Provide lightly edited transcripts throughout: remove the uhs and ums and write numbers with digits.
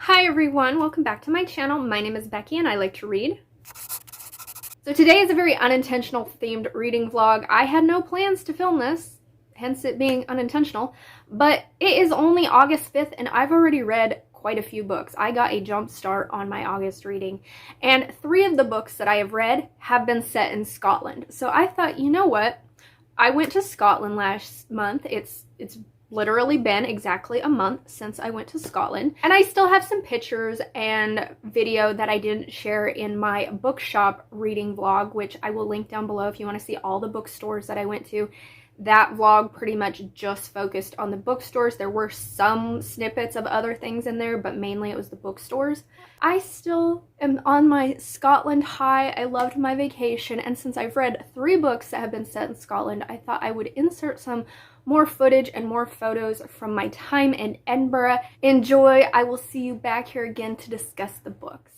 Hi everyone, welcome back to my channel. My name is Becky and I like to read. So today is a very unintentional themed reading vlog. I had no plans to film this, hence it being unintentional, but it is only August 5th and I've already read quite a few books. I got a jump start on my August reading, and 3 of the books that I have read have been set in Scotland. So I thought, you know what? I went to Scotland last month. It's literally been exactly a month since I went to Scotland, and I still have some pictures and video that I didn't share in my Bookshop reading vlog, which I will link down below if you want to see all the bookstores that I went to. That vlog pretty much just focused on the bookstores. There were some snippets of other things in there, but mainly it was the bookstores. I still am on my Scotland high. I loved my vacation, and since I've read 3 books that have been set in Scotland, I thought I would insert some more footage and more photos from my time in Edinburgh. Enjoy. I will see you back here again to discuss the books.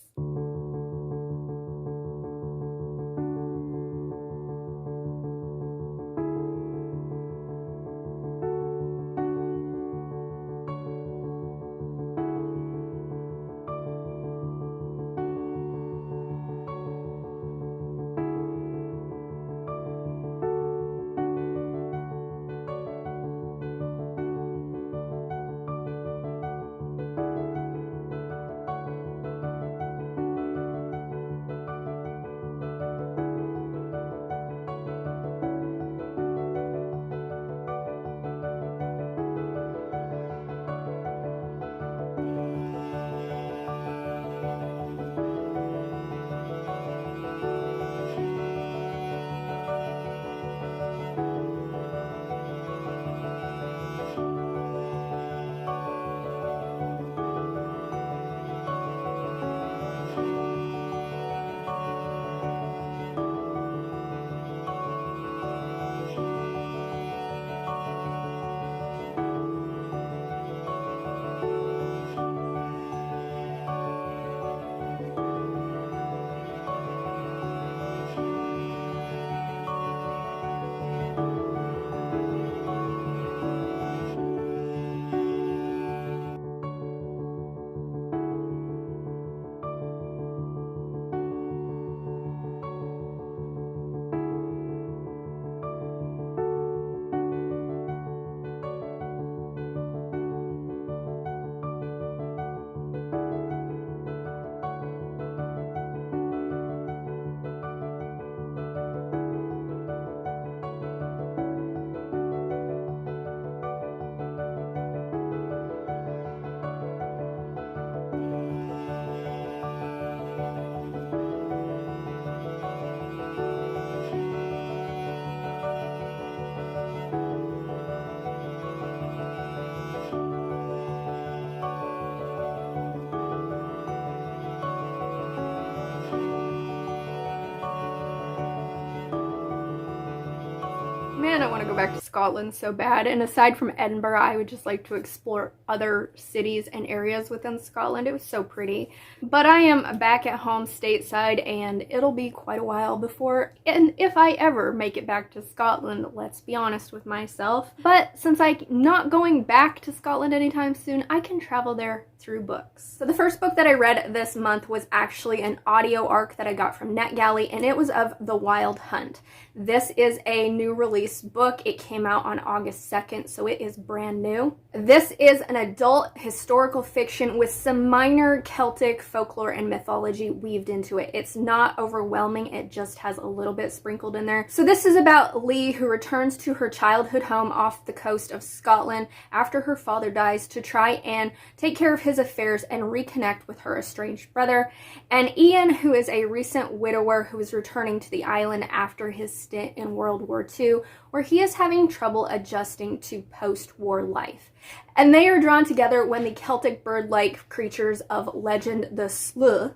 Man, I want to go back to Scotland so bad, and aside from Edinburgh, I would just like to explore other cities and areas within Scotland. It was so pretty. But I am back at home stateside, and it'll be quite a while before, and if I ever make it back to Scotland, let's be honest with myself. But since I'm not going back to Scotland anytime soon, I can travel there through books. So the first book that I read this month was actually an audio arc that I got from NetGalley, and it was of The Wild Hunt. This is a new release book. It came out on August 2nd, so it is brand new. This is an adult historical fiction with some minor Celtic folklore and mythology weaved into it. It's not overwhelming, it just has a little bit sprinkled in there. So this is about Lee, who returns to her childhood home off the coast of Scotland after her father dies to try and take care of his affairs and reconnect with her estranged brother, and Ian, who is a recent widower who is returning to the island after his stint in World War II, where he is having trouble adjusting to post-war life. And they are drawn together when the Celtic bird-like creatures of legend, the Slaugh,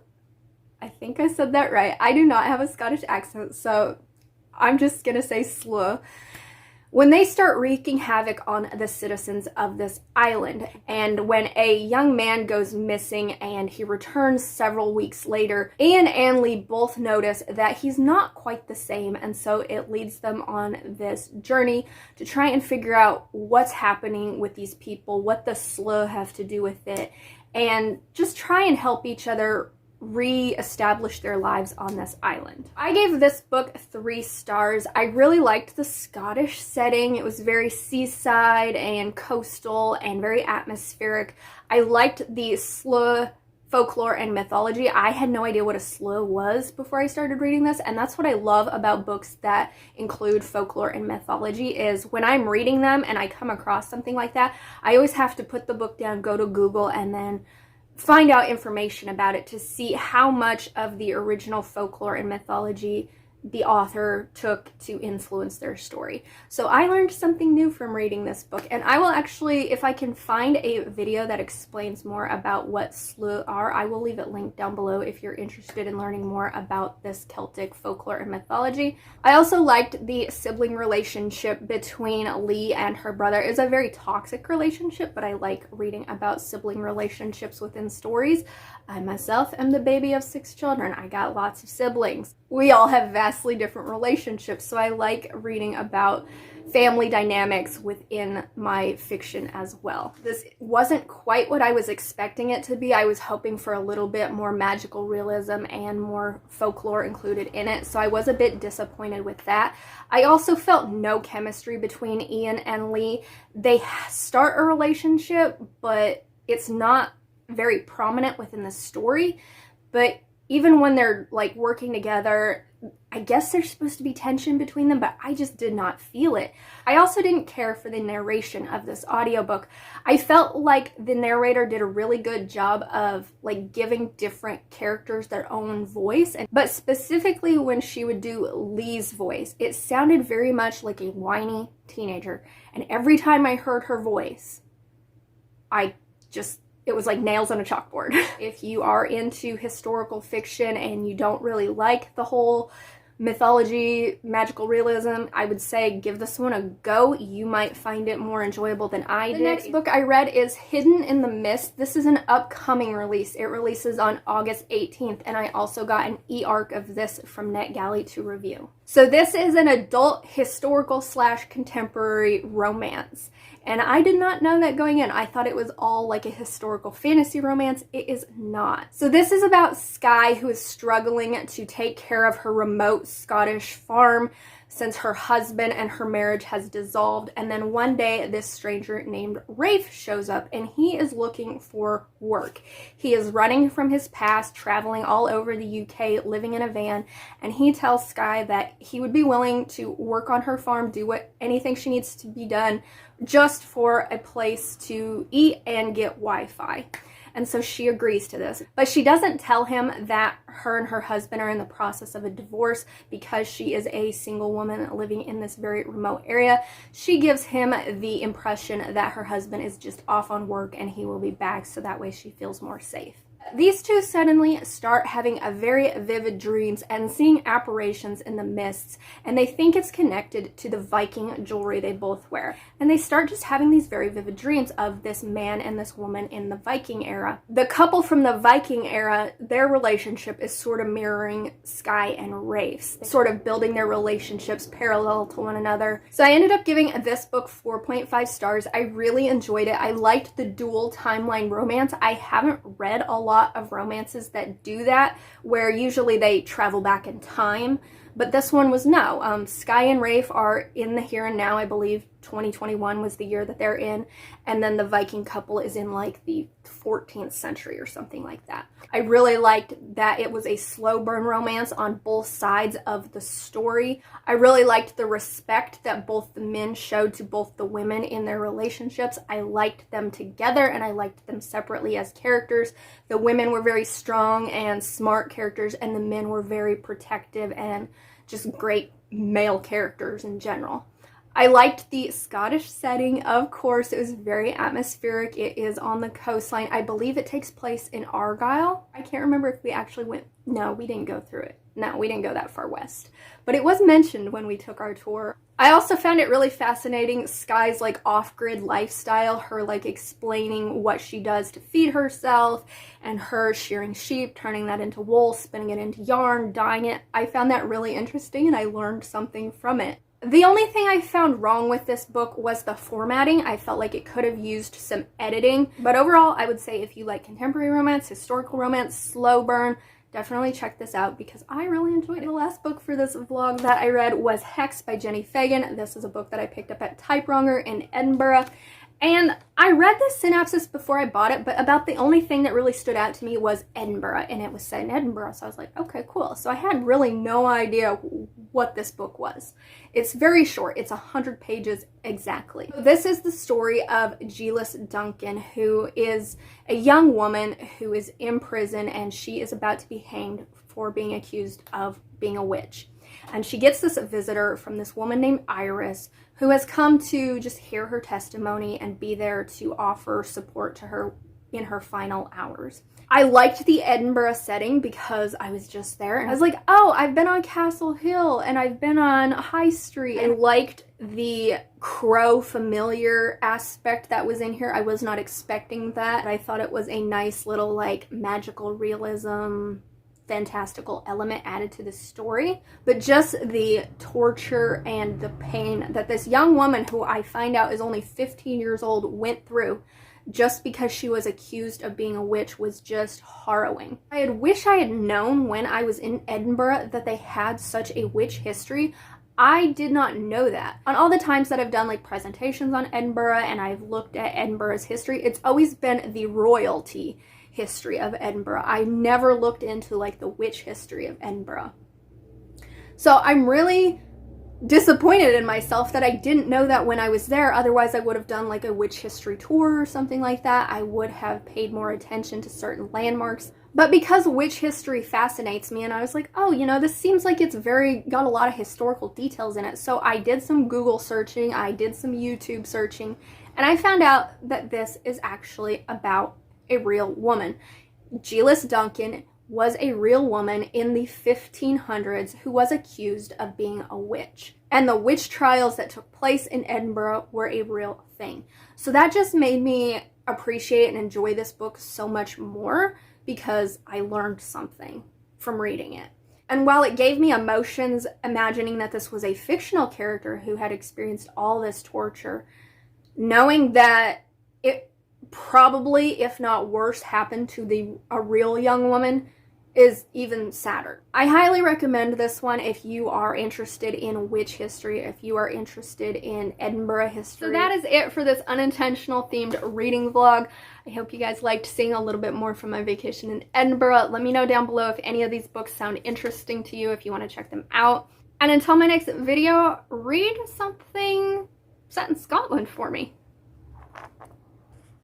I think I said that right. I do not have a Scottish accent, so I'm just gonna say Slaugh, when they start wreaking havoc on the citizens of this island. And when a young man goes missing and he returns several weeks later, Ian and Lee both notice that he's not quite the same, and so it leads them on this journey to try and figure out what's happening with these people, what the Slaugh have to do with it, and just try and help each other re-establish their lives on this island. I gave this book 3 stars. I really liked the Scottish setting. It was very seaside and coastal and very atmospheric. I liked the Slaugh folklore and mythology. I had no idea what a Slaugh was before I started reading this, and that's what I love about books that include folklore and mythology, is when I'm reading them and I come across something like that, I always have to put the book down, go to Google, and then find out information about it to see how much of the original folklore and mythology the author took to influence their story. So I learned something new from reading this book, and I will actually, if I can find a video that explains more about what Slaugh are, I will leave it linked down below if you're interested in learning more about this Celtic folklore and mythology. I also liked the sibling relationship between Lee and her brother. It's a very toxic relationship, but I like reading about sibling relationships within stories. I myself am the baby of 6 children. I got lots of siblings. We all have vastly different relationships, so I like reading about family dynamics within my fiction as well. This wasn't quite what I was expecting it to be. I was hoping for a little bit more magical realism and more folklore included in it, so I was a bit disappointed with that. I also felt no chemistry between Ian and Lee. They start a relationship, but it's not very prominent within the story. But even when they're like working together, I guess there's supposed to be tension between them, but I just did not feel it. I also didn't care for the narration of this audiobook. I felt like the narrator did a really good job of like giving different characters their own voice, but specifically when she would do Lee's voice, it sounded very much like a whiny teenager. And every time I heard her voice, it was like nails on a chalkboard. If you are into historical fiction and you don't really like the whole mythology, magical realism, I would say give this one a go. You might find it more enjoyable than I did. The next book I read is Hidden in the Mist. This is an upcoming release. It releases on August 18th, and I also got an e-arc of this from NetGalley to review. So this is an adult historical / contemporary romance. And I did not know that going in. I thought it was all like a historical fantasy romance. It is not. So this is about Skye, who is struggling to take care of her remote Scottish farm since her husband and her marriage has dissolved. And then one day this stranger named Rafe shows up, and he is looking for work. He is running from his past, traveling all over the UK, living in a van, and he tells Skye that he would be willing to work on her farm, do anything she needs to be done, just for a place to eat and get Wi-Fi. And so she agrees to this. But she doesn't tell him that her and her husband are in the process of a divorce because she is a single woman living in this very remote area. She gives him the impression that her husband is just off on work and he will be back, so that way she feels more safe. These two suddenly start having a very vivid dreams and seeing apparitions in the mists, and they think it's connected to the Viking jewelry they both wear. And they start just having these very vivid dreams of this man and this woman in the Viking era. The couple from the Viking era, their relationship is sort of mirroring Skye and Rafe's, sort of building their relationships parallel to one another. So I ended up giving this book 4.5 stars. I really enjoyed it. I liked the dual timeline romance. I haven't read a lot of romances that do that, where usually they travel back in time, but this one was no. Skye and Rafe are in the here and now. I believe 2021 was the year that they're in, and then the Viking couple is in like the 14th century or something like that. I really liked that it was a slow burn romance on both sides of the story. I really liked the respect that both the men showed to both the women in their relationships. I liked them together and I liked them separately as characters. The women were very strong and smart characters, and the men were very protective and just great male characters in general. I liked the Scottish setting, of course. It was very atmospheric. It is on the coastline. I believe it takes place in Argyll. I can't remember if we actually went. No, we didn't go through it. No, we didn't go that far west. But it was mentioned when we took our tour. I also found it really fascinating, Skye's like off-grid lifestyle, her like explaining what she does to feed herself, and her shearing sheep, turning that into wool, spinning it into yarn, dyeing it. I found that really interesting and I learned something from it. The only thing I found wrong with this book was the formatting. I felt like it could have used some editing. But overall, I would say if you like contemporary romance, historical romance, slow burn, definitely check this out because I really enjoyed it. The last book for this vlog that I read was Hex by Jenny Fagan. This is a book that I picked up at Typewriter in Edinburgh. And I read the synopsis before I bought it, but about the only thing that really stood out to me was Edinburgh, and it was set in Edinburgh, so I was like, okay, cool. So I had really no idea what this book was. It's very short. It's 100 pages exactly. This is the story of Gillis Duncan, who is a young woman who is in prison, and she is about to be hanged for being accused of being a witch. And she gets this visitor from this woman named Iris, who has come to just hear her testimony and be there to offer support to her in her final hours. I liked the Edinburgh setting because I was just there and I was like, oh, I've been on Castle Hill and I've been on High Street. I liked the crow familiar aspect that was in here. I was not expecting that. I thought it was a nice little like magical realism, fantastical element added to the story, but just the torture and the pain that this young woman, who I find out is only 15 years old, went through just because she was accused of being a witch was just harrowing. I wish I had known when I was in Edinburgh that they had such a witch history. I did not know that. On all the times that I've done like presentations on Edinburgh and I've looked at Edinburgh's history, it's always been the royalty history of Edinburgh. I never looked into like the witch history of Edinburgh. So I'm really disappointed in myself that I didn't know that when I was there. Otherwise I would have done like a witch history tour or something like that. I would have paid more attention to certain landmarks. But because witch history fascinates me and I was like, oh, you know, this seems like it's got a lot of historical details in it. So I did some Google searching, I did some YouTube searching, and I found out that this is actually about a real woman. Gillis Duncan was a real woman in the 1500s who was accused of being a witch. And the witch trials that took place in Edinburgh were a real thing. So that just made me appreciate and enjoy this book so much more because I learned something from reading it. And while it gave me emotions imagining that this was a fictional character who had experienced all this torture, knowing that it probably, if not worse, happened to a real young woman is even sadder. I highly recommend this one if you are interested in witch history, if you are interested in Edinburgh history. So that is it for this unintentional themed reading vlog. I hope you guys liked seeing a little bit more from my vacation in Edinburgh. Let me know down below if any of these books sound interesting to you, if you want to check them out. And until my next video, read something set in Scotland for me.